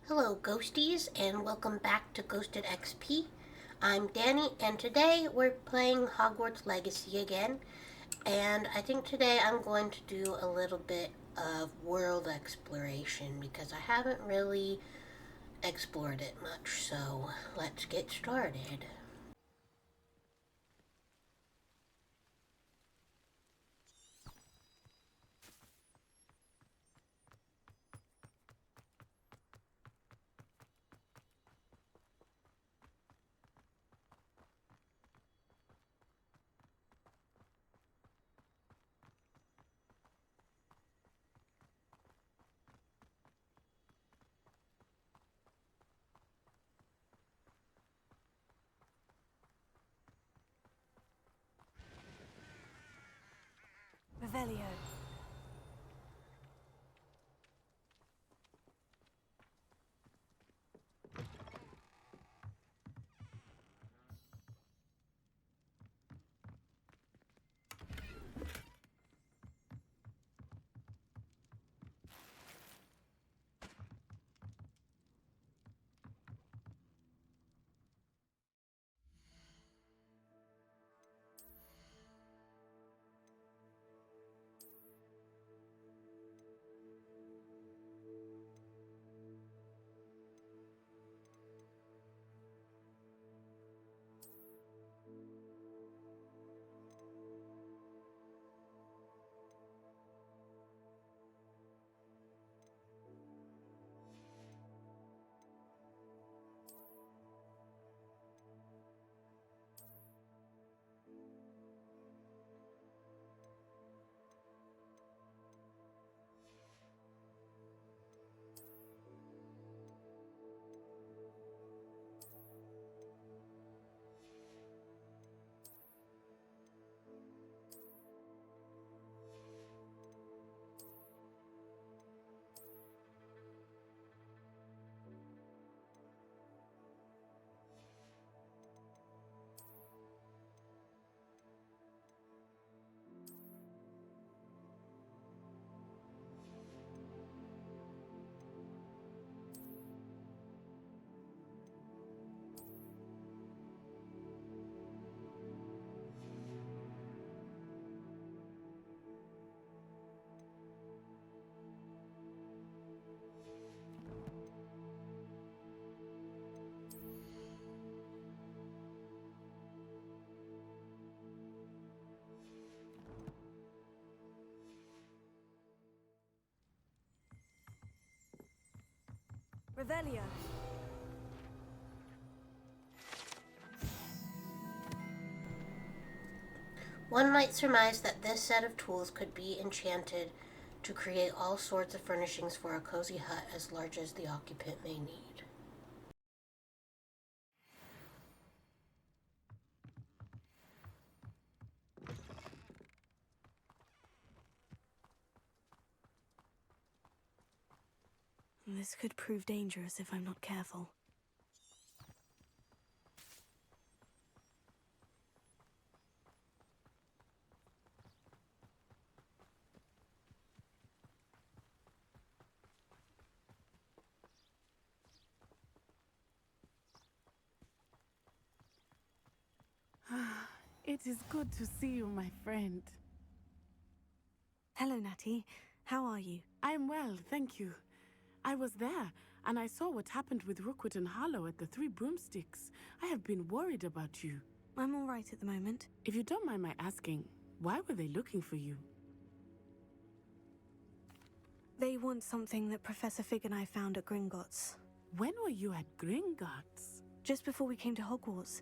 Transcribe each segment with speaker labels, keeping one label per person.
Speaker 1: Hello, Ghosties, and welcome back to Ghosted XP. I'm Danny, and today we're playing Hogwarts Legacy again. And I think today I'm going to do a little bit of world exploration because I haven't really explored it much. So let's get started.
Speaker 2: Revelio. Revelio.
Speaker 1: One might surmise that this set of tools could be enchanted to create all sorts of furnishings for a cozy hut as large as the occupant may need.
Speaker 2: This could prove dangerous if I'm not careful.
Speaker 3: It is good to see you, my friend.
Speaker 2: Hello, Natty. How are you?
Speaker 3: I'm well, thank you. I was there, and I saw what happened with Rookwood and Harlow at the Three Broomsticks. I have been worried about you.
Speaker 2: I'm all right at the moment.
Speaker 3: If you don't mind my asking, why were they looking for you?
Speaker 2: They want something that Professor Fig and I found at Gringotts.
Speaker 3: When were you at Gringotts?
Speaker 2: Just before we came to Hogwarts.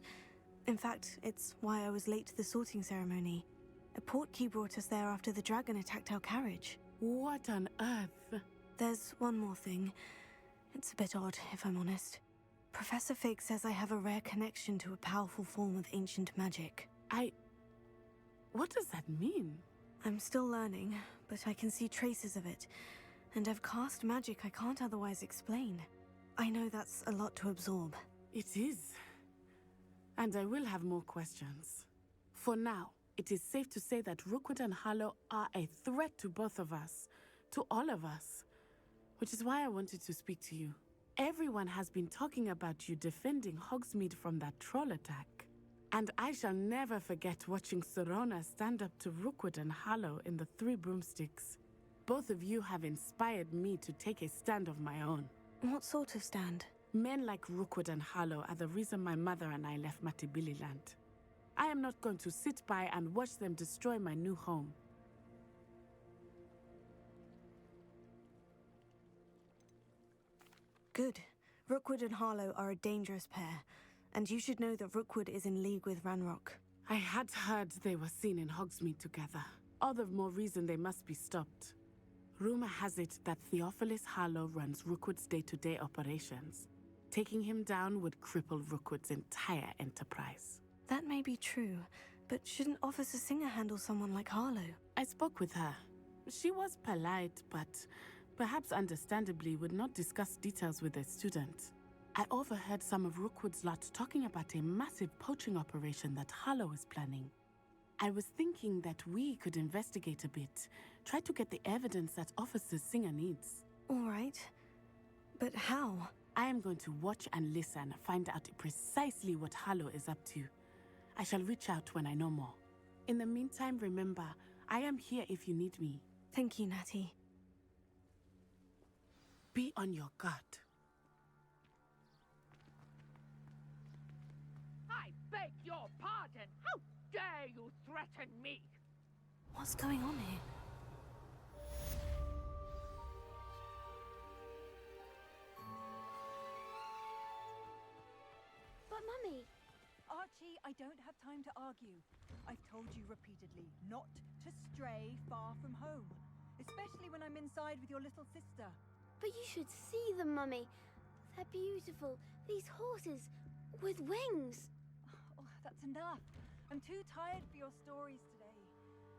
Speaker 2: In fact, it's why I was late to the sorting ceremony. A portkey brought us there after the dragon attacked our carriage.
Speaker 3: What on earth?
Speaker 2: There's one more thing. It's a bit odd, if I'm honest. Professor Fig says I have a rare connection to a powerful form of ancient magic.
Speaker 3: What does that mean?
Speaker 2: I'm still learning, but I can see traces of it. And I've cast magic I can't otherwise explain. I know that's a lot to absorb.
Speaker 3: It is. And I will have more questions. For now, it is safe to say that Rookwood and Harlow are a threat to both of us. To all of us. Which is why I wanted to speak to you. Everyone has been talking about you defending Hogsmeade from that troll attack. And I shall never forget watching Sorona stand up to Rookwood and Harlow in the Three Broomsticks. Both of you have inspired me to take a stand of my own.
Speaker 2: What sort of stand?
Speaker 3: Men like Rookwood and Harlow are the reason my mother and I left Matibili land. I am not going to sit by and watch them destroy my new home.
Speaker 2: Good. Rookwood and Harlow are a dangerous pair, and you should know that Rookwood is in league with Ranrock.
Speaker 3: I had heard they were seen in Hogsmeade together. All the more reason they must be stopped. Rumor has it that Theophilus Harlow runs Rookwood's day-to-day operations. Taking him down would cripple Rookwood's entire enterprise.
Speaker 2: That may be true, but shouldn't Officer Singer handle someone like Harlow?
Speaker 3: I spoke with her. She was polite, but perhaps understandably would not discuss details with a student. I overheard some of Rookwood's lot talking about a massive poaching operation that Harlow is planning. I was thinking that we could investigate a bit, try to get the evidence that Officer Singer needs.
Speaker 2: All right. But how?
Speaker 3: I am going to watch and listen, find out precisely what Harlow is up to. I shall reach out when I know more. In the meantime, remember, I am here if you need me.
Speaker 2: Thank you, Natty.
Speaker 3: Be on your guard.
Speaker 4: I beg your pardon. How dare you threaten me?
Speaker 2: What's going on here?
Speaker 5: But Mummy,
Speaker 6: Archie, I don't have time to argue. I've told you repeatedly not to stray far from home, especially when I'm inside with your little sister.
Speaker 5: but you should see them, Mummy. They're beautiful. These horses with wings.
Speaker 6: Oh, that's enough. I'm too tired for your stories today.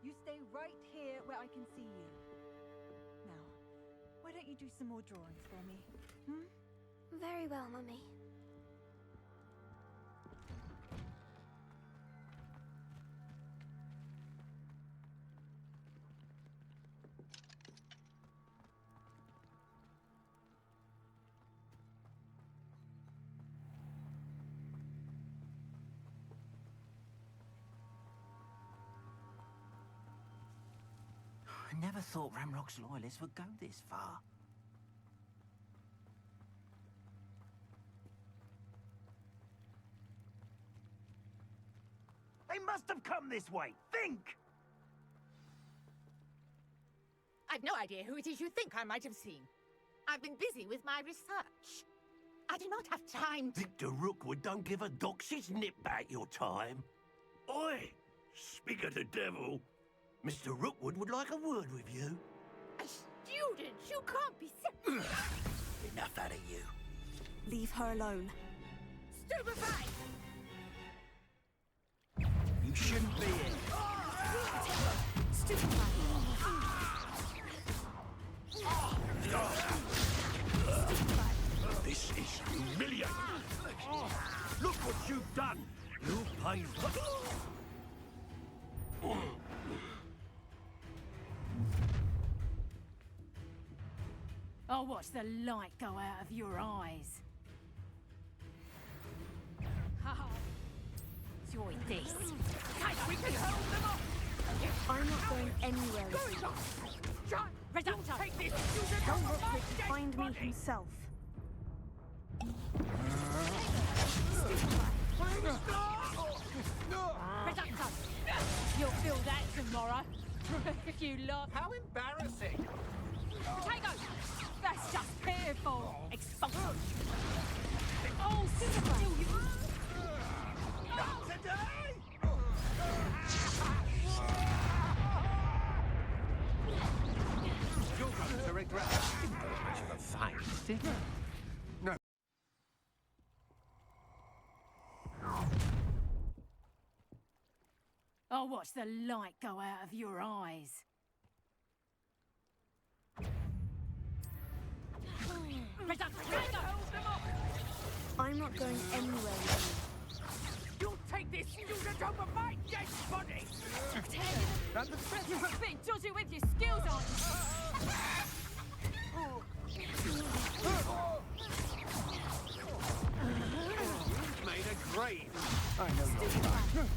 Speaker 6: You stay right here where I can see you. Now, why don't you do some more drawings for me?
Speaker 5: Very well, Mummy.
Speaker 7: I never thought Ramrock's loyalists would go this far. They must have come this way! Think!
Speaker 4: I've no idea who it is you think I might have seen. I've been busy with my research. I do not have time to...
Speaker 7: Victor Rookwood don't give a doxy's nip back your time. Oi! Speak of the devil. Mr. Rookwood would like a word with you.
Speaker 4: A student! You can't be serious!
Speaker 7: Enough out of you.
Speaker 2: Leave her alone.
Speaker 4: Stupefied!
Speaker 7: You shouldn't be here. This is humiliating. Look what you've done. You paid for...
Speaker 8: I'll watch the light go out of your eyes. Enjoy this.
Speaker 4: We can hold them off!
Speaker 2: I'm not going anywhere with you.
Speaker 4: John!
Speaker 8: Reductor!
Speaker 4: Take this!
Speaker 2: Tell Rookwood to find me himself.
Speaker 8: Reductor! You'll feel that tomorrow. If you love...
Speaker 4: How embarrassing!
Speaker 8: Potato! That's just pitiful! Expulsion! Oh, Scissor!
Speaker 4: Not today!
Speaker 7: You're going to regret it. Didn't go much of a fight, did you? No.
Speaker 8: I'll watch the light go out of your eyes. Reductor!
Speaker 2: I'm not going anywhere with
Speaker 4: You'll take this student over my dead body!
Speaker 8: You're a bit dodgy with your skills, aren't you?
Speaker 9: I know you're fine.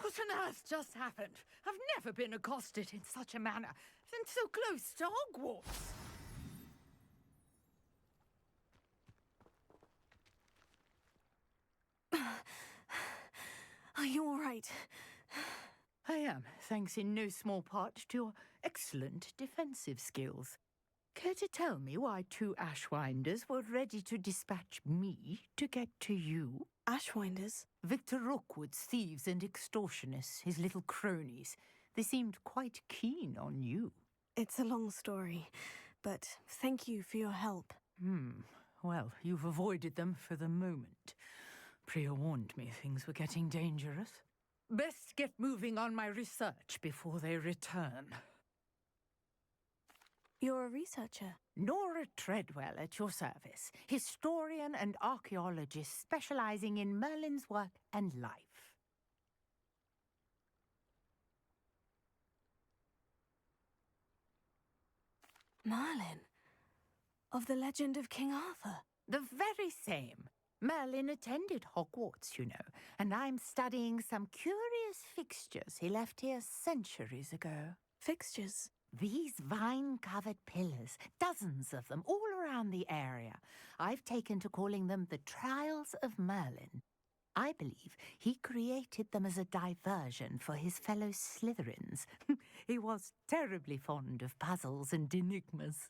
Speaker 4: What on earth just happened? I've never been accosted in such a manner, and so close to Hogwarts.
Speaker 2: Are you all right?
Speaker 4: I am, thanks in no small part to your excellent defensive skills. Care to tell me why 2 Ashwinders were ready to dispatch me to get to you?
Speaker 2: Ashwinders?
Speaker 4: Victor Rookwood's thieves and extortionists, his little cronies. They seemed quite keen on you.
Speaker 2: It's a long story, but thank you for your help.
Speaker 4: Well, you've avoided them for the moment. Priya warned me things were getting dangerous. Best get moving on my research before they return.
Speaker 2: You're a researcher?
Speaker 4: Nora Treadwell at your service, historian and archaeologist specializing in Merlin's work and life.
Speaker 2: Merlin? Of the legend of King Arthur?
Speaker 4: The very same. Merlin attended Hogwarts, you know, and I'm studying some curious fixtures he left here centuries ago.
Speaker 2: Fixtures?
Speaker 4: These vine-covered pillars, dozens of them, all around the area. I've taken to calling them the Trials of Merlin. I believe he created them as a diversion for his fellow Slytherins. He was terribly fond of puzzles and enigmas.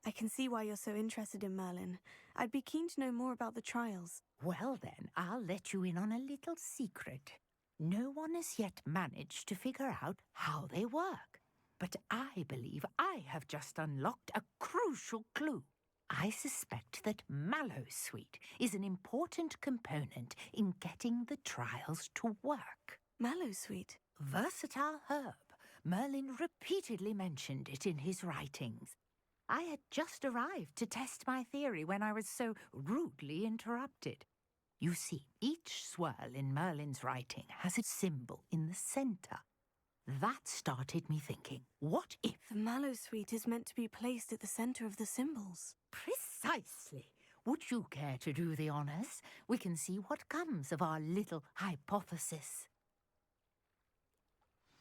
Speaker 2: I can see why you're so interested in Merlin. I'd be keen to know more about the trials.
Speaker 4: Well then, I'll let you in on a little secret. No one has yet managed to figure out how they work. But I believe I have just unlocked a crucial clue. I suspect that Mallowsweet is an important component in getting the trials to work.
Speaker 2: Mallowsweet?
Speaker 4: Versatile herb. Merlin repeatedly mentioned it in his writings. I had just arrived to test my theory when I was so rudely interrupted. You see, each swirl in Merlin's writing has a symbol in the center. That started me thinking, what if...
Speaker 2: The Mallowsweet is meant to be placed at the center of the symbols.
Speaker 4: Precisely. Would you care to do the honors? We can see what comes of our little hypothesis.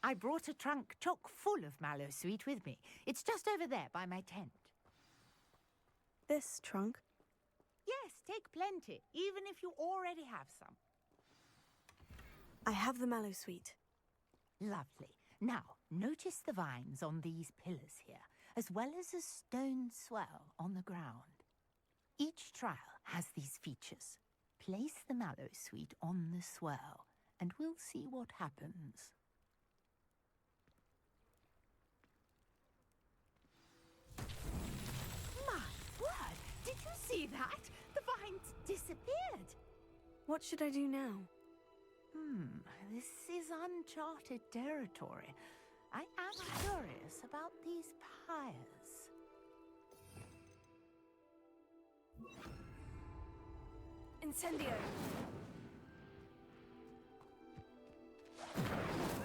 Speaker 4: I brought a trunk chock full of Mallowsweet with me. It's just over there by my tent.
Speaker 2: This trunk?
Speaker 4: Yes, take plenty, even if you already have some.
Speaker 2: I have the Mallowsweet.
Speaker 4: Lovely. Now, notice the vines on these pillars here, as well as a stone swell on the ground. Each trial has these features. Place the Mallowsweet on the swirl, and we'll see what happens. My word! Did you see that? The vines disappeared.
Speaker 2: What should I do now?
Speaker 4: This is uncharted territory. I am curious about these pyres.
Speaker 2: Incendio!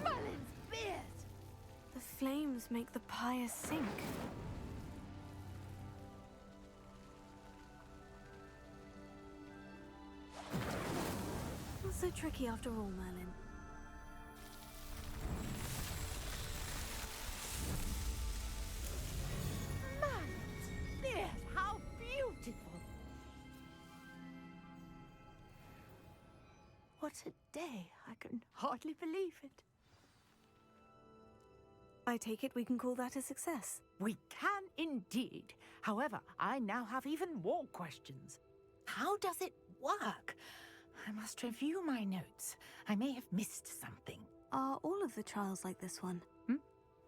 Speaker 4: Merlin's beard!
Speaker 2: The flames make the pyre sink. Not so tricky after all, Merlin.
Speaker 4: Merlin's beard! How beautiful! What a day! I can hardly believe it.
Speaker 2: I take it we can call that a success.
Speaker 4: We can indeed. However, I now have even more questions. How does it work? I must review my notes. I may have missed something.
Speaker 2: Are all of the trials like this one?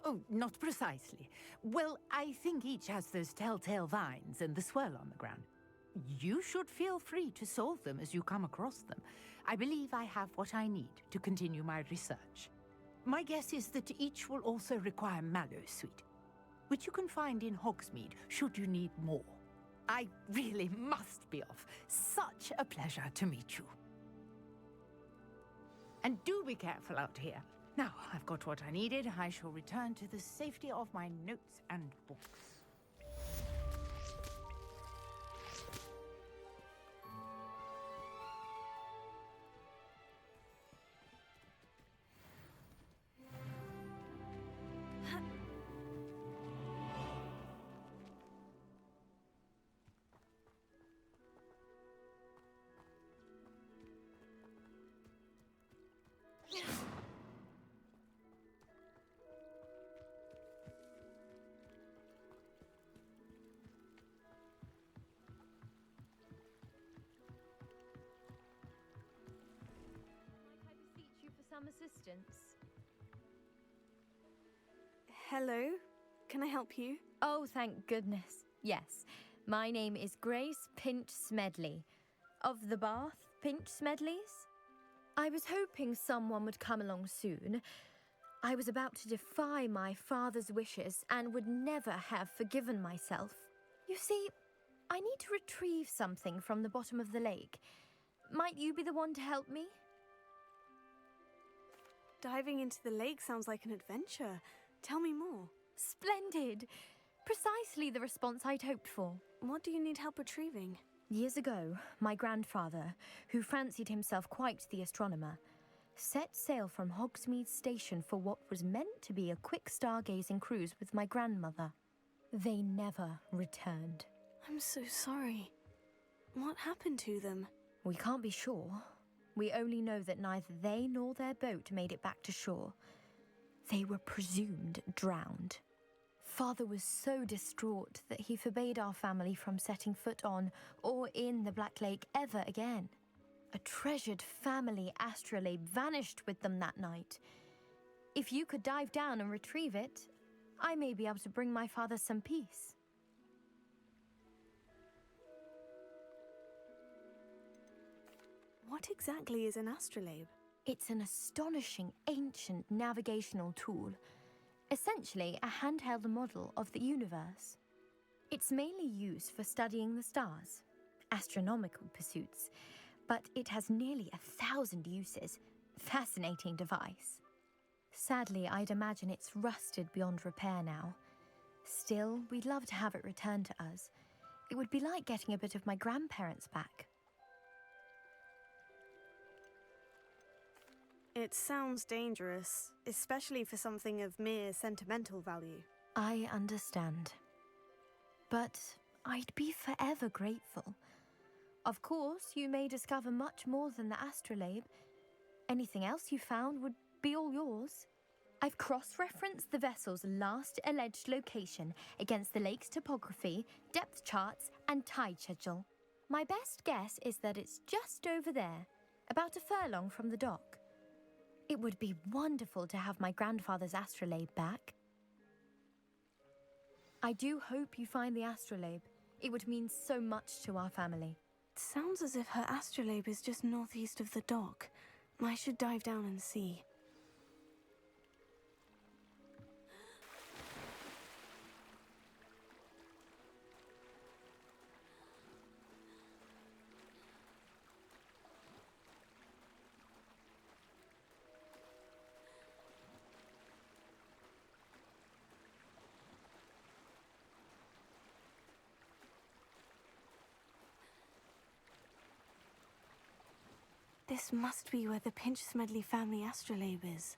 Speaker 4: Oh, not precisely. Well, I think each has those telltale vines and the swirl on the ground. You should feel free to solve them as you come across them. I believe I have what I need to continue my research. My guess is that each will also require Mallowsweet, which you can find in Hogsmeade should you need more. I really must be off. Such a pleasure to meet you. And do be careful out here. Now I've got what I needed. I shall return to the safety of my notes and books.
Speaker 9: Might I beseech you for some assistance?
Speaker 2: Hello? Can I help you?
Speaker 9: Oh, thank goodness. Yes. My name is Grace Pinch Smedley. Of the Bath Pinch Smedleys? I was hoping someone would come along soon. I was about to defy my father's wishes and would never have forgiven myself. You see, I need to retrieve something from the bottom of the lake. Might you be the one to help me?
Speaker 2: Diving into the lake sounds like an adventure. Tell me more.
Speaker 9: Splendid! Precisely the response I'd hoped for.
Speaker 2: What do you need help retrieving?
Speaker 9: Years ago, my grandfather, who fancied himself quite the astronomer, set sail from Hogsmeade Station for what was meant to be a quick stargazing cruise with my grandmother. They never returned.
Speaker 2: I'm so sorry. What happened to them?
Speaker 9: We can't be sure. We only know that neither they nor their boat made it back to shore. They were presumed drowned. Father was so distraught that he forbade our family from setting foot on or in the Black Lake ever again. A treasured family astrolabe vanished with them that night. If you could dive down and retrieve it, I may be able to bring my father some peace.
Speaker 2: What exactly is an astrolabe?
Speaker 9: It's an astonishing ancient navigational tool. Essentially, a handheld model of the universe. It's mainly used for studying the stars, astronomical pursuits, but it has nearly 1,000 uses. Fascinating device. Sadly, I'd imagine it's rusted beyond repair now. Still, we'd love to have it returned to us. It would be like getting a bit of my grandparents back.
Speaker 2: It sounds dangerous, especially for something of mere sentimental value.
Speaker 9: I understand. But I'd be forever grateful. Of course, you may discover much more than the astrolabe. Anything else you found would be all yours. I've cross-referenced the vessel's last alleged location against the lake's topography, depth charts, and tide schedule. My best guess is that it's just over there, about a furlong from the dock. It would be wonderful to have my grandfather's astrolabe back. I do hope you find the astrolabe. It would mean so much to our family.
Speaker 2: It sounds as if her astrolabe is just northeast of the dock. I should dive down and see. This must be where the Pinch Smedley family astrolabe is.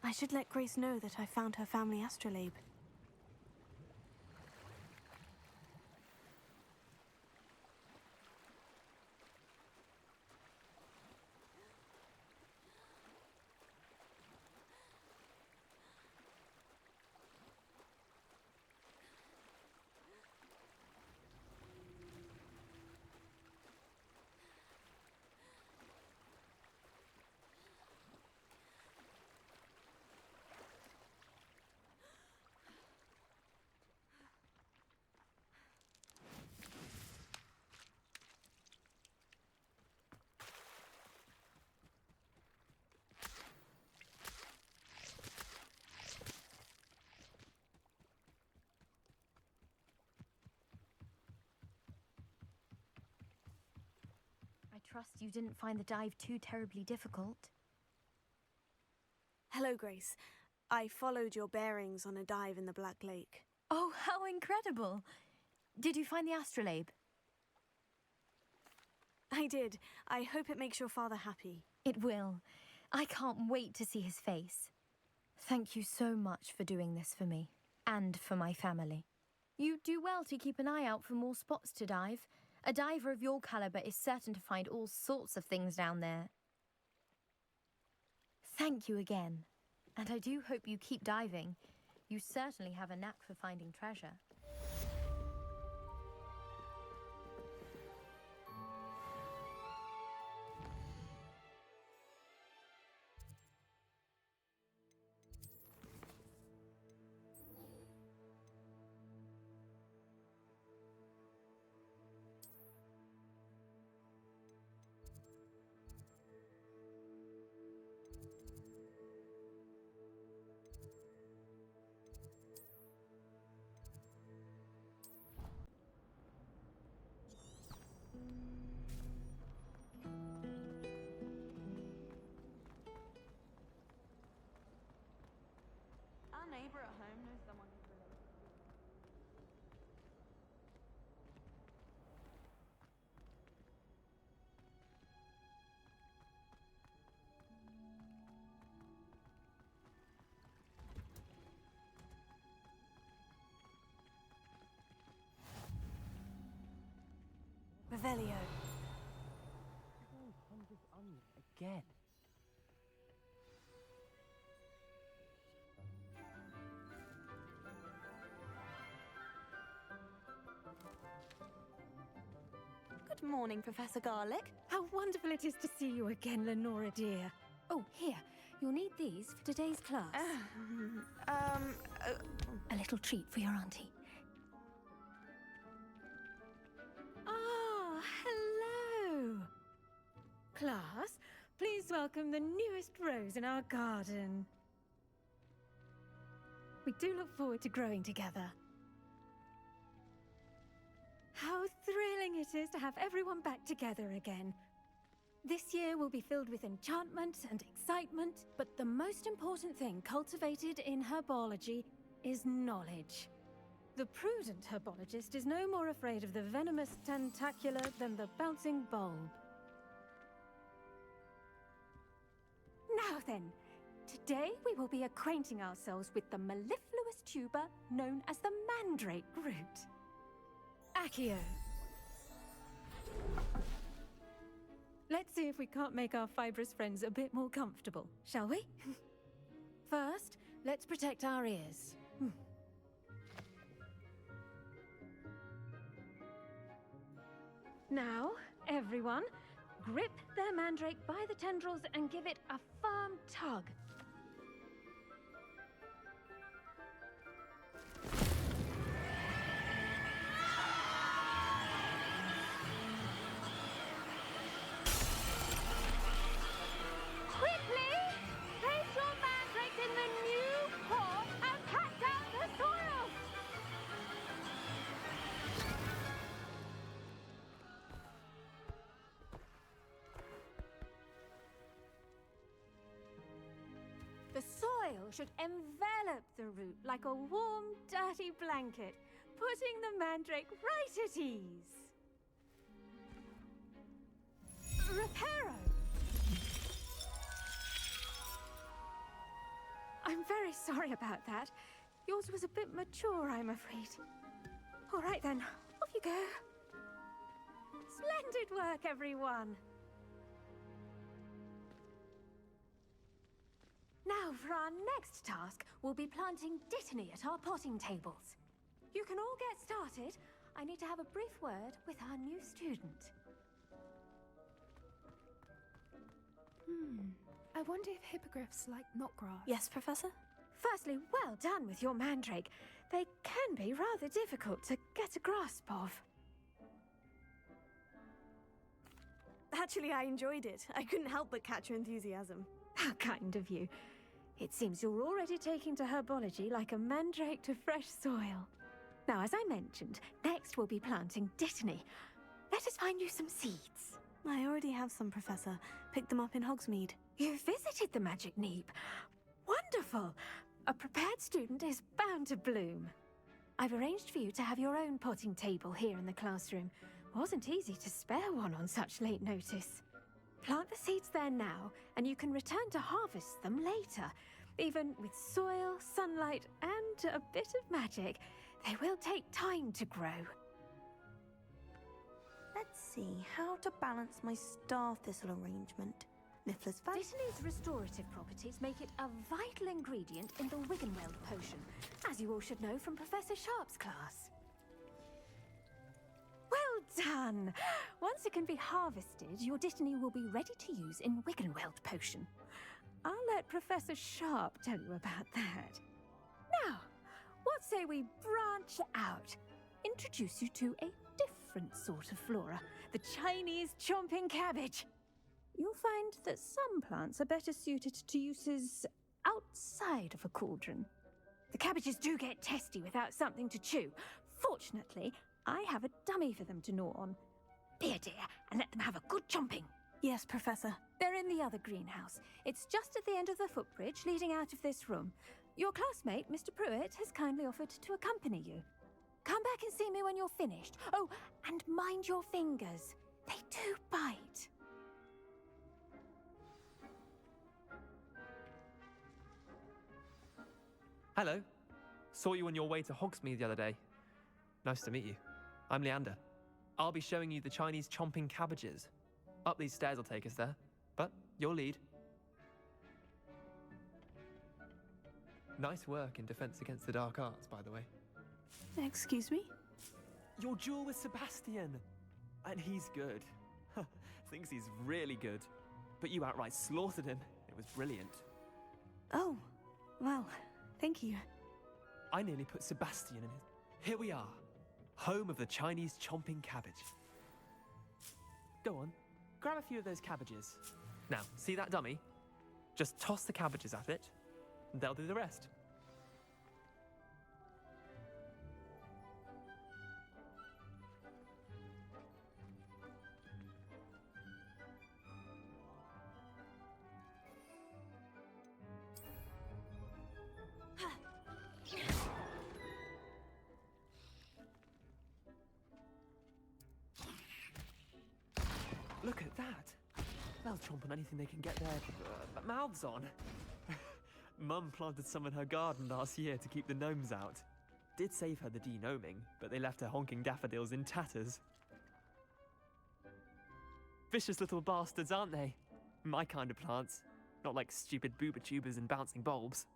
Speaker 2: I should let Grace know that I found her family astrolabe.
Speaker 9: trust you didn't find the dive too terribly difficult.
Speaker 2: Hello, Grace. I followed your bearings on a dive in the Black Lake.
Speaker 9: Oh, how incredible! Did you find the astrolabe?
Speaker 2: I did. I hope it makes your father happy.
Speaker 9: It will. I can't wait to see his face. Thank you so much for doing this for me, and for my family. You do well to keep an eye out for more spots to dive. A diver of your caliber is certain to find all sorts of things down there. Thank you again. And I do hope you keep diving. You certainly have a knack for finding treasure.
Speaker 8: Our neighbor at home knows someone who's related to you.
Speaker 2: Revelio.
Speaker 4: Again.
Speaker 2: Good morning, Professor Garlick.
Speaker 10: How wonderful it is to see you again, Lenora dear. Oh, here. You'll need these for today's class. A little treat for your auntie. Ah, hello. Class, please welcome the newest rose in our garden. We do look forward to growing together. How thrilling it is to have everyone back together again. This year will be filled with enchantment and excitement, but the most important thing cultivated in herbology is knowledge. The prudent herbologist is no more afraid of the venomous tentacula than the bouncing bulb. Now then, today we will be acquainting ourselves with the mellifluous tuber known as the mandrake root. Accio. Let's see if we can't make our fibrous friends a bit more comfortable, shall we? First, let's protect our ears. Now, everyone, grip their mandrake by the tendrils and give it a firm tug. Quickly! Place your mandrakes in the new pot and pack down the soil! The soil should envelop the root like a warm, dirty blanket, putting the mandrake right at ease. Reparo! I'm very sorry about that. Yours was a bit mature, I'm afraid. All right then, off you go. Splendid work, everyone. Now, for our next task, we'll be planting dittany at our potting tables. You can all get started. I need to have a brief word with our new student.
Speaker 11: I wonder if hippogriffs like knotgrass.
Speaker 2: Yes, Professor?
Speaker 10: Firstly, well done with your mandrake. They can be rather difficult to get a grasp of.
Speaker 2: Actually, I enjoyed it. I couldn't help but catch your enthusiasm.
Speaker 10: How kind of you. It seems you're already taking to herbology like a mandrake to fresh soil. Now, as I mentioned, next we'll be planting dittany. Let us find you some seeds.
Speaker 2: I already have some, Professor. Picked them up in Hogsmeade.
Speaker 10: You visited the Magic Neep. Wonderful! A prepared student is bound to bloom. I've arranged for you to have your own potting table here in the classroom. Wasn't easy to spare one on such late notice. Plant the seeds there now, and you can return to harvest them later. Even with soil, sunlight, and a bit of magic, they will take time to grow.
Speaker 12: Let's see how to balance my star thistle arrangement. Niffler's fan.
Speaker 10: Dittany's restorative properties make it a vital ingredient in the Wiggenweld potion, as you all should know from Professor Sharp's class. Well done! Once it can be harvested, your Dittany will be ready to use in Wiggenweld potion. I'll let Professor Sharp tell you about that. Now, what say we branch out? Introduce you to a different sort of flora, the Chinese chomping cabbage. You'll find that some plants are better suited to uses outside of a cauldron. The cabbages do get testy without something to chew. Fortunately, I have a dummy for them to gnaw on. Be a dear and let them have a good chomping.
Speaker 2: Yes, Professor.
Speaker 10: They're in the other greenhouse. It's just at the end of the footbridge leading out of this room. Your classmate, Mr. Pruitt, has kindly offered to accompany you. Come back and see me when you're finished. Oh, and mind your fingers. They do bite.
Speaker 13: Hello. Saw you on your way to Hogsmeade the other day. Nice to meet you. I'm Leander. I'll be showing you the Chinese chomping cabbages. Up these stairs will take us there, but you'll lead. Nice work in Defense Against the Dark Arts, by the way.
Speaker 2: Excuse me?
Speaker 13: Your duel with Sebastian! And he's good. Thinks he's really good. But you outright slaughtered him. It was brilliant.
Speaker 2: Oh, well, thank you.
Speaker 13: I nearly put Sebastian in his... Here we are. Home of the Chinese chomping cabbage. Go on, grab a few of those cabbages. Now, see that dummy? Just toss the cabbages at it, and they'll do the rest. Look at that! They'll chomp on anything they can get their mouths on. Mum planted some in her garden last year to keep the gnomes out. Did save her the de-gnoming, but they left her honking daffodils in tatters. Vicious little bastards, aren't they? My kind of plants. Not like stupid booba tubers and bouncing bulbs.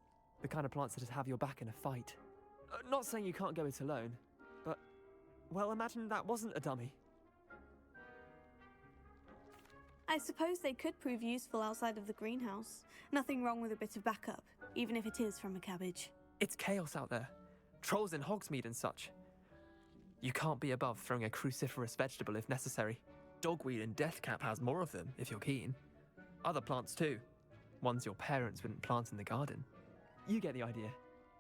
Speaker 13: The kind of plants that'd have your back in a fight. Not saying you can't go it alone, but... well, imagine that wasn't a dummy.
Speaker 2: I suppose they could prove useful outside of the greenhouse. Nothing wrong with a bit of backup, even if it is from a cabbage.
Speaker 13: It's chaos out there. Trolls in Hogsmeade and such. You can't be above throwing a cruciferous vegetable if necessary. Dogweed and deathcap has more of them, if you're keen. Other plants too. Ones your parents wouldn't plant in the garden. You get the idea.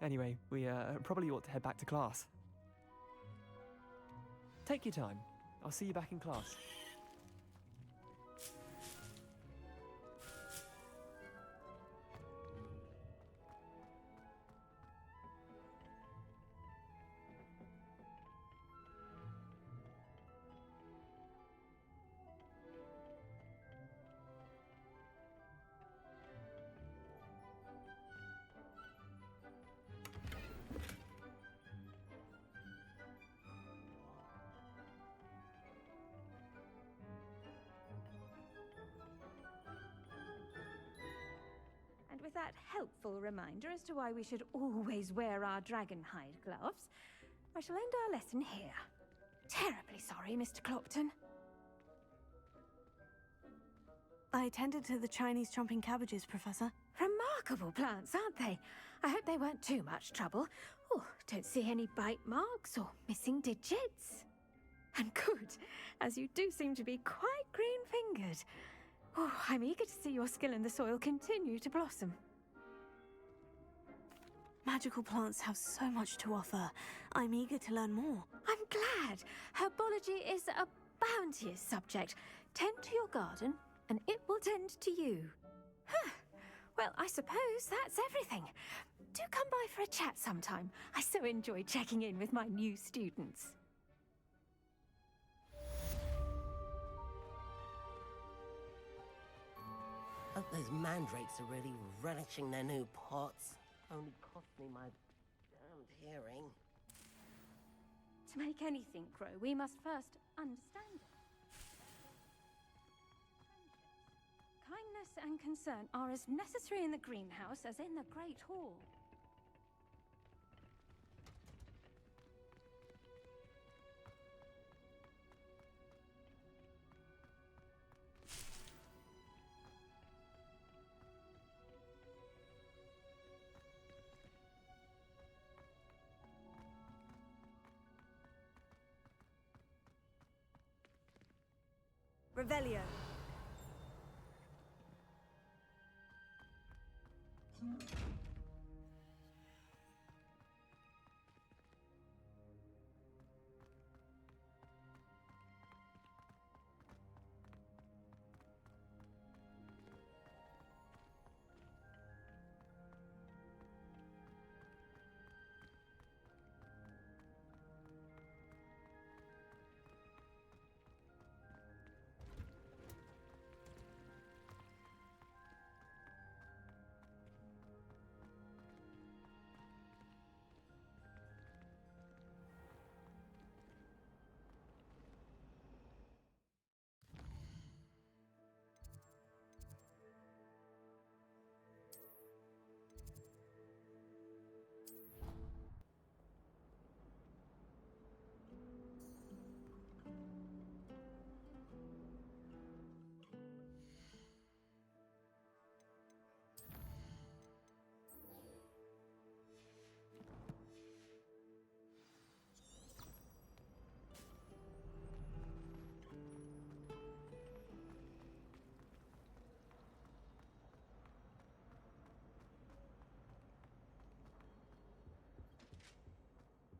Speaker 13: Anyway, we probably ought to head back to class. Take your time. I'll see you back in class.
Speaker 10: And with that helpful reminder as to why we should always wear our dragon hide gloves, I shall end our lesson here. Terribly sorry, Mr. Clopton.
Speaker 2: I tended to the Chinese chomping cabbages, Professor.
Speaker 10: Remarkable plants, aren't they? I hope they weren't too much trouble. Oh, don't see any bite marks or missing digits. And good, as you do seem to be quite green-fingered. Oh, I'm eager to see your skill in the soil continue to blossom.
Speaker 2: Magical plants have so much to offer. I'm eager to learn more.
Speaker 10: I'm glad. Herbology is a bounteous subject. Tend to your garden, and it will tend to you. Huh. Well, I suppose that's everything. Do come by for a chat sometime. I so enjoy checking in with my new students.
Speaker 14: Hope those mandrakes are really relishing their new pots. Only cost me my damned hearing.
Speaker 10: To make anything grow, we must first understand it. Kindness and concern are as necessary in the greenhouse as in the Great Hall.
Speaker 2: Revelio.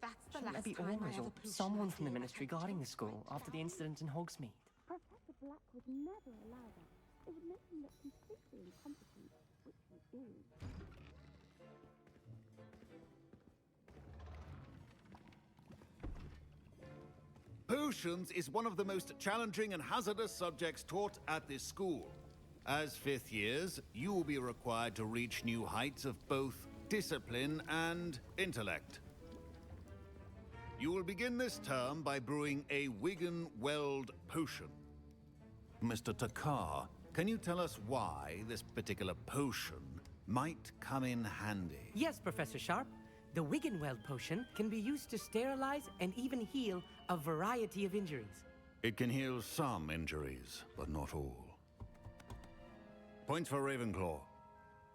Speaker 3: That's the
Speaker 15: Shouldn't there
Speaker 3: last
Speaker 15: be
Speaker 3: time I
Speaker 15: orders
Speaker 3: ever
Speaker 15: or
Speaker 3: pooped
Speaker 15: someone
Speaker 3: in
Speaker 15: from the
Speaker 3: a
Speaker 15: ministry guarding the school after the incident in Hogsmeade?
Speaker 5: Professor Black would never allow that. It would make him look completely incompetent, which he is.
Speaker 16: Potions is one of the most challenging and hazardous subjects taught at this school. As fifth years, you will be required to reach new heights of both discipline and intellect. You will begin this term by brewing a Wigan-Weld potion. Mr. Takar, can you tell us why this particular potion might come in handy?
Speaker 17: Yes, Professor Sharp. The Wiggenweld potion can be used to sterilize and even heal a variety of injuries.
Speaker 16: It can heal some injuries, but not all. Points for Ravenclaw.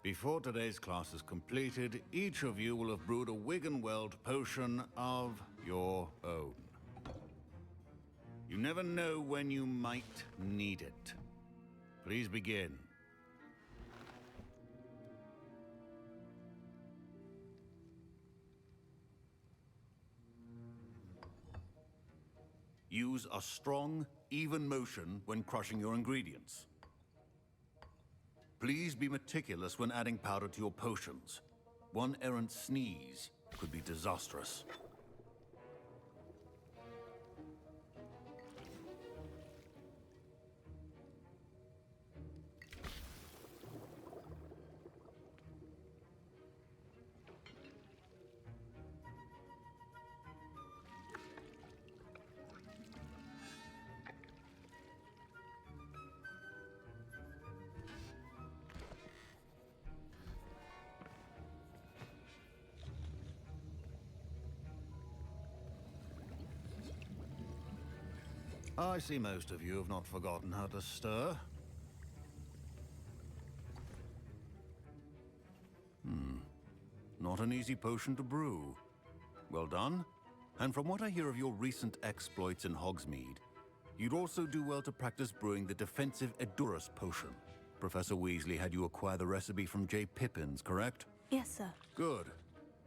Speaker 16: Before today's class is completed, each of you will have brewed a Wiggenweld potion of your own. You never know when you might need it. Please begin. Use a strong, even motion when crushing your ingredients. Please be meticulous when adding powder to your potions. One errant sneeze could be disastrous. I see most of you have not forgotten how to stir. Not an easy potion to brew. Well done. And from what I hear of your recent exploits in Hogsmeade, you'd also do well to practice brewing the defensive Edurus potion. Professor Weasley had you acquire the recipe from J. Pippin's, correct?
Speaker 2: Yes, sir.
Speaker 16: Good.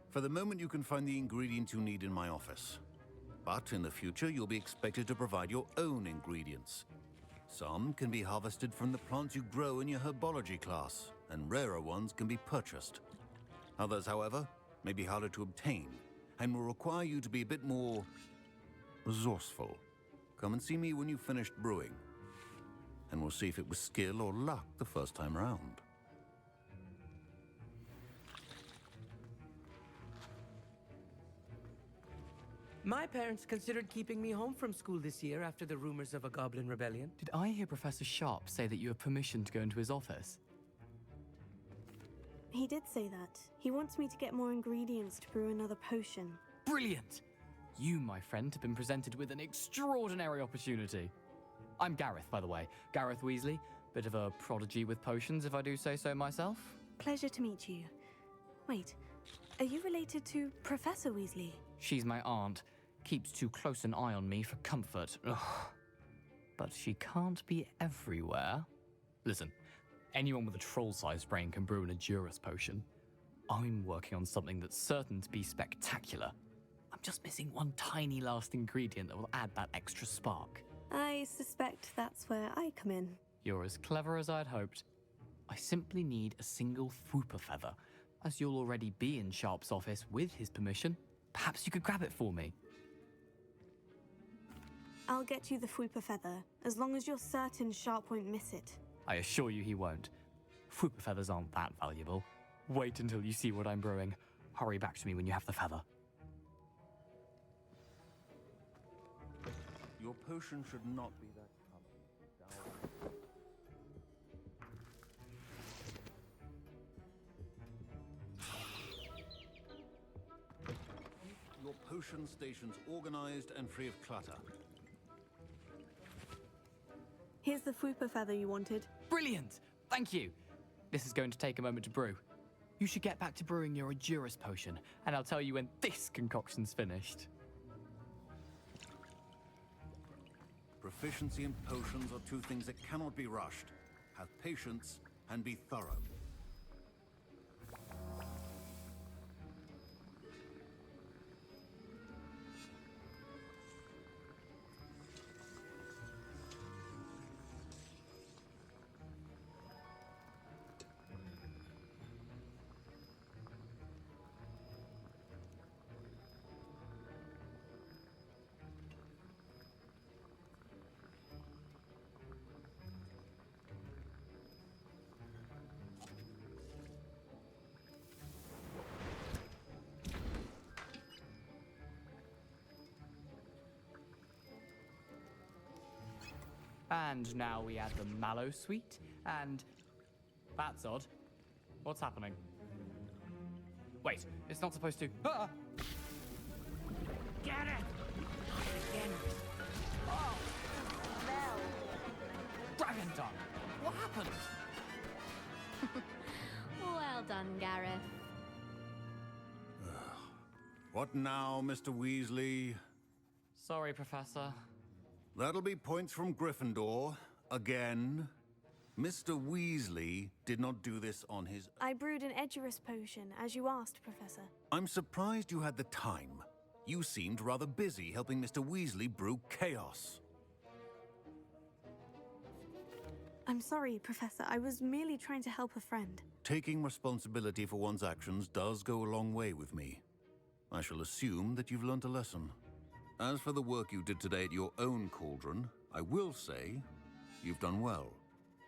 Speaker 16: For the moment, you can find the ingredients you need in my office. But in the future, you'll be expected to provide your own ingredients. Some can be harvested from the plants you grow in your herbology class, and rarer ones can be purchased. Others, however, may be harder to obtain, and will require you to be a bit more resourceful. Come and see me when you've finished brewing, and we'll see if it was skill or luck the first time round.
Speaker 17: My parents considered keeping me home from school this year after the rumors of a goblin rebellion.
Speaker 15: Did I hear Professor Sharp say that you have permission to go into his office?
Speaker 2: He did say that. He wants me to get more ingredients to brew another potion.
Speaker 15: Brilliant! You, my friend, have been presented with an extraordinary opportunity. I'm Gareth, by the way. Gareth Weasley. Bit of a prodigy with potions, if I do say so myself.
Speaker 2: Pleasure to meet you. Wait, are you related to Professor Weasley?
Speaker 15: She's my aunt. Keeps too close an eye on me for comfort. Ugh. But she can't be everywhere. Listen, anyone with a troll-sized brain can brew an Adurus potion. I'm working on something that's certain to be spectacular. I'm just missing one tiny last ingredient that will add that extra spark.
Speaker 2: I suspect that's where I come in.
Speaker 15: You're as clever as I'd hoped. I simply need a single Fwooper feather. As you'll already be in Sharp's office with his permission, perhaps you could grab it for me.
Speaker 2: I'll get you the Fwooper feather, as long as you're certain Sharp won't miss it.
Speaker 15: I assure you he won't. Fwooper feathers aren't that valuable. Wait until you see what I'm brewing. Hurry back to me when you have the feather.
Speaker 16: Your potion should not be that colored. Keep your potion stations organized and free of clutter.
Speaker 2: Here's the Fwooper feather you wanted.
Speaker 15: Brilliant! Thank you! This is going to take a moment to brew. You should get back to brewing your Adurus potion, and I'll tell you when this concoction's finished.
Speaker 16: Proficiency in potions are two things that cannot be rushed. Have patience and be thorough.
Speaker 15: And now we add the mallow sweet, and... That's odd. What's happening? Wait, it's not supposed to... Ah!
Speaker 17: Get it! Again.
Speaker 15: Oh! Dragon tongue! What happened?
Speaker 18: Well done, Gareth.
Speaker 16: What now, Mr. Weasley?
Speaker 15: Sorry, Professor.
Speaker 16: That'll be points from Gryffindor. Again. Mr. Weasley did not do this on his...
Speaker 2: I brewed an Edurus potion, as you asked, Professor.
Speaker 16: I'm surprised you had the time. You seemed rather busy helping Mr. Weasley brew chaos.
Speaker 2: I'm sorry, Professor. I was merely trying to help a friend.
Speaker 16: Taking responsibility for one's actions does go a long way with me. I shall assume that you've learnt a lesson. As for the work you did today at your own cauldron, I will say you've done well.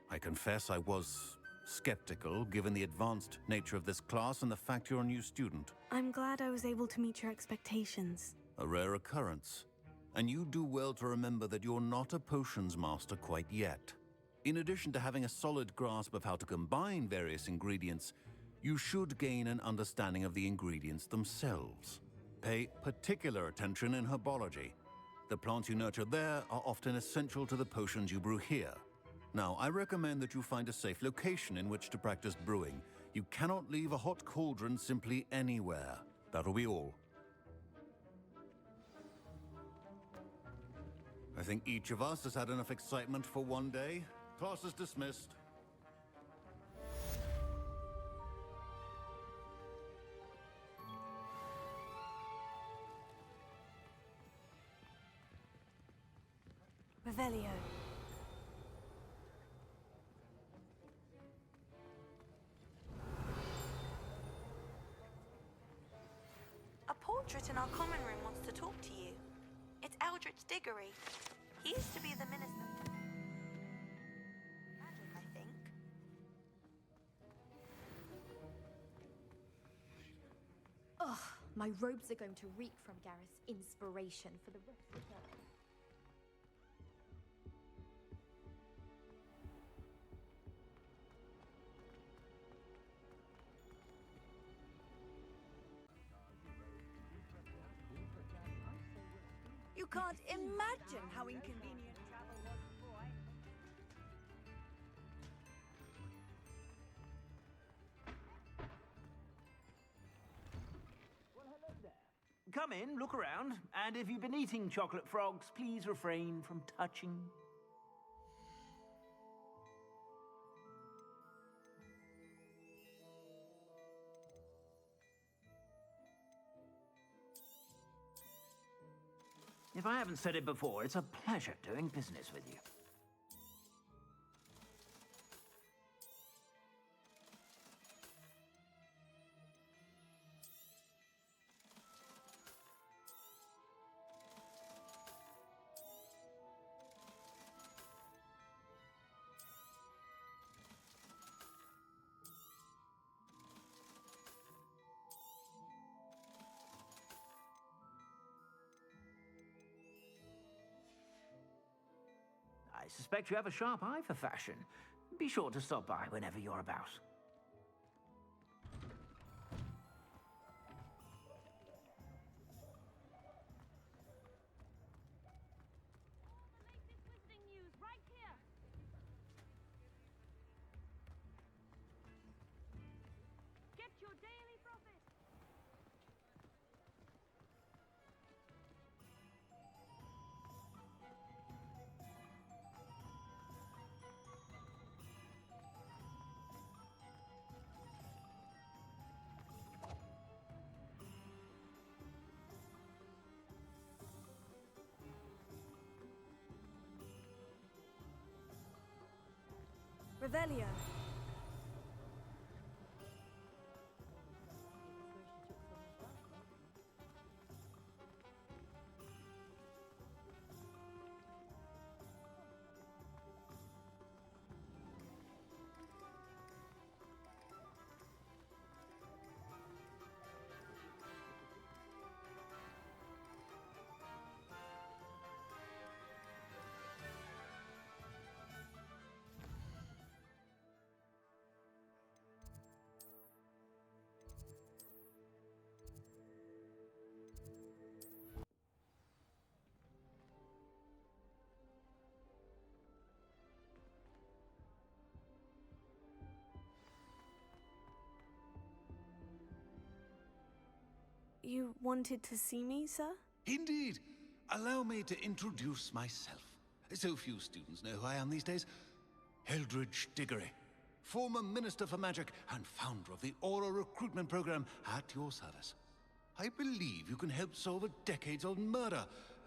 Speaker 16: I confess I was skeptical, given the advanced nature of this class and the fact you're a new student.
Speaker 2: I'm glad I was able to meet your expectations.
Speaker 16: A rare occurrence. And you do well to remember that you're not a potions master quite yet. In addition to having a solid grasp of how to combine various ingredients, you should gain an understanding of the ingredients themselves. Pay particular attention in herbology. The plants you nurture there are often essential to the potions you brew here. Now, I recommend that you find a safe location in which to practice brewing. You cannot leave a hot cauldron simply anywhere. That'll be all. I think each of us has had enough excitement for one day. Class is dismissed.
Speaker 2: Revelio.
Speaker 12: A portrait in our common room wants to talk to you. It's Eldritch Diggory. He used to be the minister for magic, I think.
Speaker 9: Ugh, my robes are going to reek from Gareth's inspiration for the rest of the day.
Speaker 6: You can't imagine how inconvenient travel was before I...
Speaker 19: Come in, look around, and if you've been eating chocolate frogs, please refrain from touching. If I haven't said it before, it's a pleasure doing business with you. I suspect you have a sharp eye for fashion. Be sure to stop by whenever you're about.
Speaker 8: Visting news right here. Get your daily profit.
Speaker 2: Revelio. You wanted to see me, sir?
Speaker 16: Indeed. Allow me to introduce myself. So few students know who I am these days. Eldritch Diggory, former Minister for Magic and founder of the Aura Recruitment Program at your service. I believe you can help solve a decades-old murder,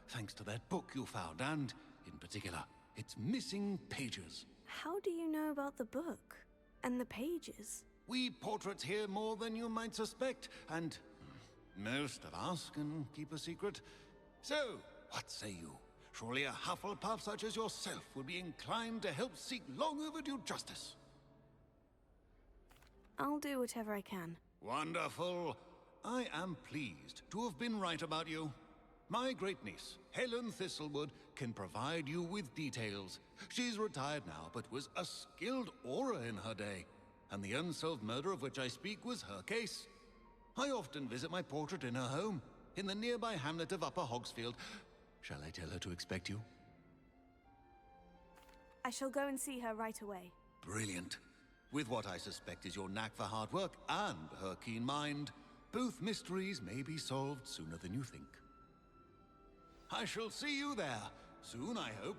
Speaker 16: thanks to that book you found, and, in particular, its missing pages.
Speaker 2: How do you know about the book? And the pages?
Speaker 16: We portraits hear more than you might suspect, and most of us can keep a secret. So, what say you? Surely a Hufflepuff such as yourself would be inclined to help seek long overdue justice.
Speaker 2: I'll do whatever I can.
Speaker 16: Wonderful. I am pleased to have been right about you. My great-niece, Helen Thistlewood, can provide you with details. She's retired now, but was a skilled aura in her day. And the unsolved murder of which I speak was her case. I often visit my portrait in her home, in the nearby hamlet of Upper Hogsfield. Shall I tell her to expect you?
Speaker 2: I shall go and see her right away.
Speaker 16: Brilliant. With what I suspect is your knack for hard work and her keen mind, both mysteries may be solved sooner than you think. I shall see you there, soon I hope.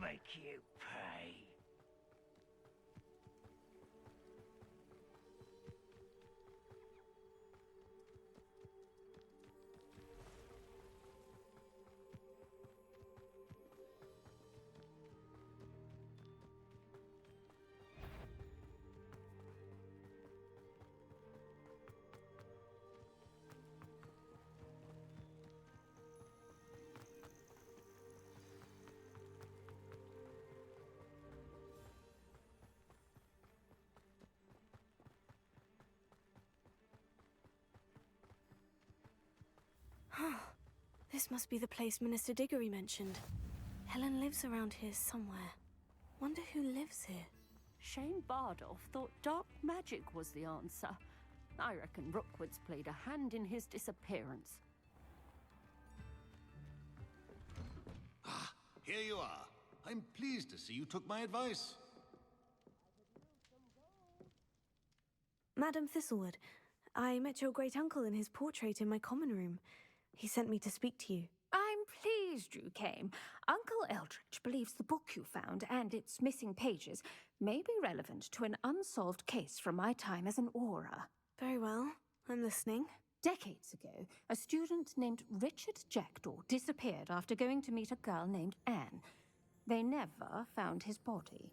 Speaker 19: make you pay.
Speaker 2: This must be the place Minister Diggory mentioned. Helen lives around here somewhere. Wonder who lives here.
Speaker 20: Shane Bardolph thought dark magic was the answer. I reckon Rookwood's played a hand in his disappearance.
Speaker 16: Ah, here you are. I'm pleased to see you took my advice.
Speaker 2: Madam Thistlewood, I met your great-uncle in his portrait in my common room. He sent me to speak to you.
Speaker 10: I'm pleased you came. Uncle Eldridge believes the book you found and its missing pages may be relevant to an unsolved case from my time as an Auror.
Speaker 2: Very well. I'm listening.
Speaker 10: Decades ago, a student named Richard Jackdaw disappeared after going to meet a girl named Anne. They never found his body.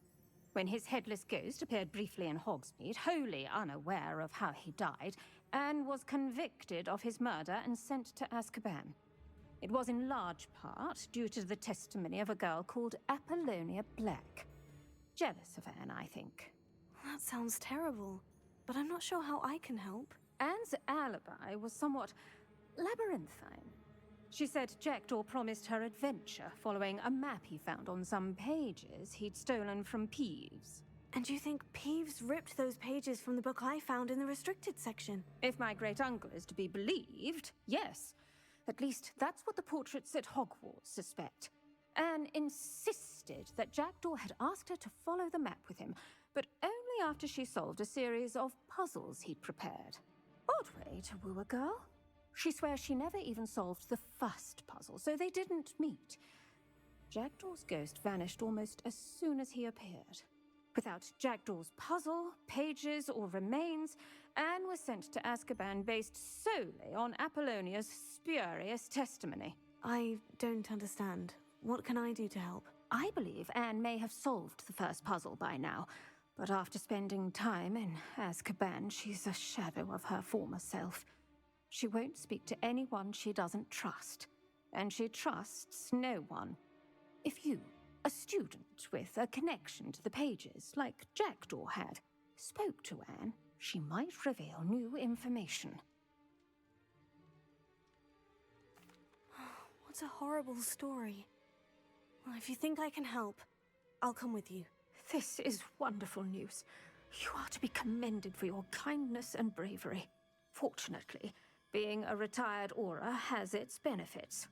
Speaker 10: When his headless ghost appeared briefly in Hogsmeade, wholly unaware of how he died, Anne was convicted of his murder and sent to Azkaban. It was in large part due to the testimony of a girl called Apollonia Black. Jealous of Anne, I think.
Speaker 2: That sounds terrible, but I'm not sure how I can help.
Speaker 10: Anne's alibi was somewhat labyrinthine. She said Jackdaw promised her adventure following a map he found on some pages he'd stolen from Peeves.
Speaker 2: And you think Peeves ripped those pages from the book I found in the restricted section?
Speaker 10: If my great-uncle is to be believed, yes. At least that's what the portraits at Hogwarts suspect. Anne insisted that Jackdaw had asked her to follow the map with him, but only after she solved a series of puzzles he'd prepared. Odd way to woo a girl. She swears she never even solved the first puzzle, so they didn't meet. Jackdaw's ghost vanished almost as soon as he appeared. Without Jackdaw's puzzle, pages, or remains, Anne was sent to Azkaban based solely on Apollonia's spurious testimony.
Speaker 2: I don't understand. What can I do to help?
Speaker 10: I believe Anne may have solved the first puzzle by now, but after spending time in Azkaban, she's a shadow of her former self. She won't speak to anyone she doesn't trust, and she trusts no one. If you, a student with a connection to the pages, like Jackdaw had, spoke to Anne, she might reveal new information.
Speaker 2: What a horrible story. Well, if you think I can help, I'll come with you.
Speaker 10: This is wonderful news. You are to be commended for your kindness and bravery. Fortunately, being a retired Auror has its benefits.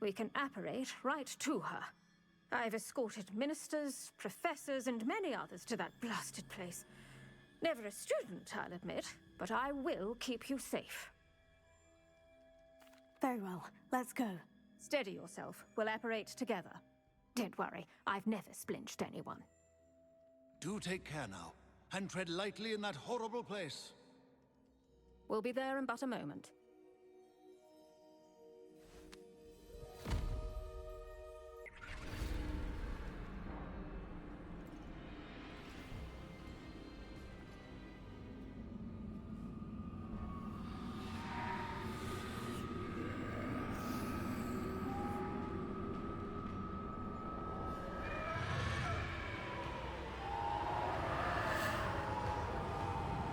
Speaker 10: We can apparate right to her. I've escorted ministers, professors, and many others to that blasted place. Never a student, I'll admit, but I will keep you safe.
Speaker 2: Very well. Let's go.
Speaker 10: Steady yourself. We'll apparate together. Don't worry, I've never splinched anyone.
Speaker 16: Do take care now, and tread lightly in that horrible place.
Speaker 10: We'll be there in but a moment.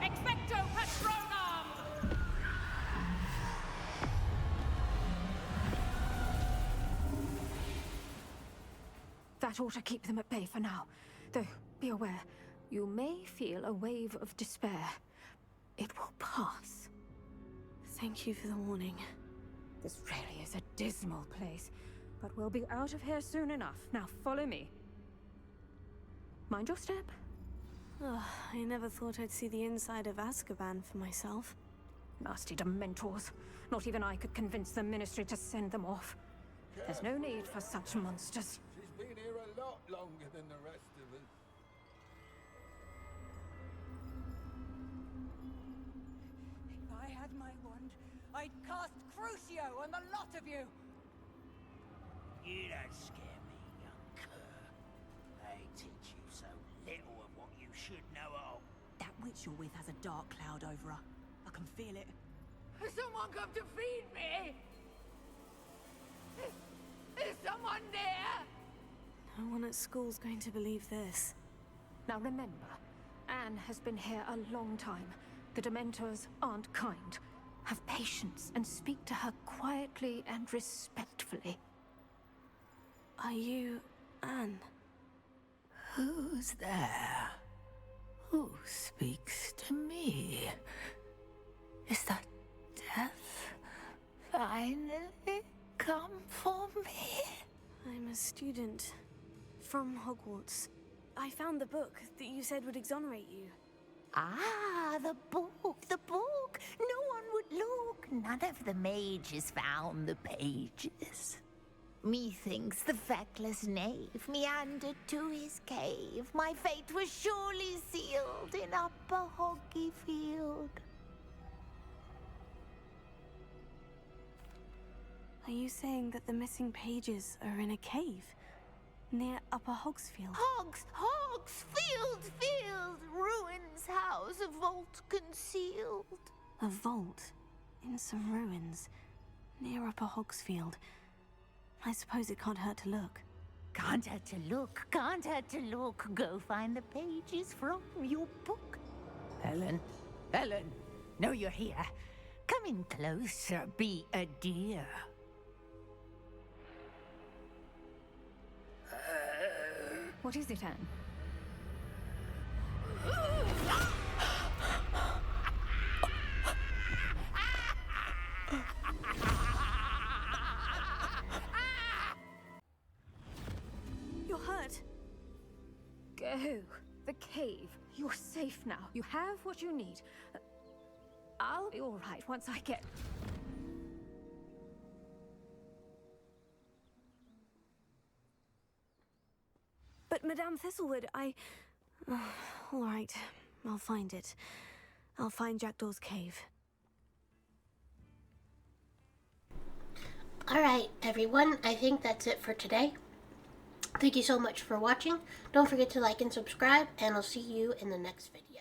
Speaker 8: Expecto Patronum!
Speaker 10: That ought to keep them at bay for now. Though, be aware, you may feel a wave of despair. It will pass.
Speaker 2: Thank you for the warning.
Speaker 10: This really is a dismal place, but we'll be out of here soon enough. Now follow me. Mind your step.
Speaker 2: I never thought I'd see the inside of Azkaban for myself.
Speaker 10: Nasty Dementors. Not even I could convince the Ministry to send them off. There's no need for such monsters.
Speaker 7: She's
Speaker 21: been here a lot longer than the rest of us.
Speaker 6: If I had my wand, I'd cast Crucio on the lot of you!
Speaker 7: You don't scare me, young cur. They teach you so little of what you should know of.
Speaker 22: That witch you're with has a dark cloud over her. I can feel it.
Speaker 6: Someone come to feed me! Is someone there?
Speaker 2: No one at school's going to believe this.
Speaker 10: Now remember, Anne has been here a long time. The Dementors aren't kind. Have patience and speak to her quietly and respectfully.
Speaker 2: Are you Anne?
Speaker 23: Who's there? Who speaks to me? Is that death finally come for me?
Speaker 2: I'm a student from Hogwarts. I found the book that you said would exonerate you.
Speaker 23: Ah, the book, the book. No one would look. None of the mages found the pages. Methinks the feckless knave meandered to his cave. My fate was surely sealed in Upper Hoggy Field.
Speaker 2: Are you saying that the missing pages are in a cave near Upper Hogsfield?
Speaker 23: Hogsfield, ruins house, a vault concealed.
Speaker 2: A vault in some ruins near Upper Hogsfield. I suppose it can't hurt to look.
Speaker 23: Can't hurt to look, can't hurt to look. Go find the pages from your book. Helen, know you're here. Come in closer, be a dear.
Speaker 10: What is it, Anne?
Speaker 2: You're hurt.
Speaker 10: Go. The cave. You're safe now. You have what you need. I'll be all right once I get...
Speaker 2: But Madame Thistlewood, all right, I'll find it. I'll find Jackdaw's cave.
Speaker 1: Alright, everyone, I think that's it for today. Thank you so much for watching. Don't forget to like and subscribe, and I'll see you in the next video.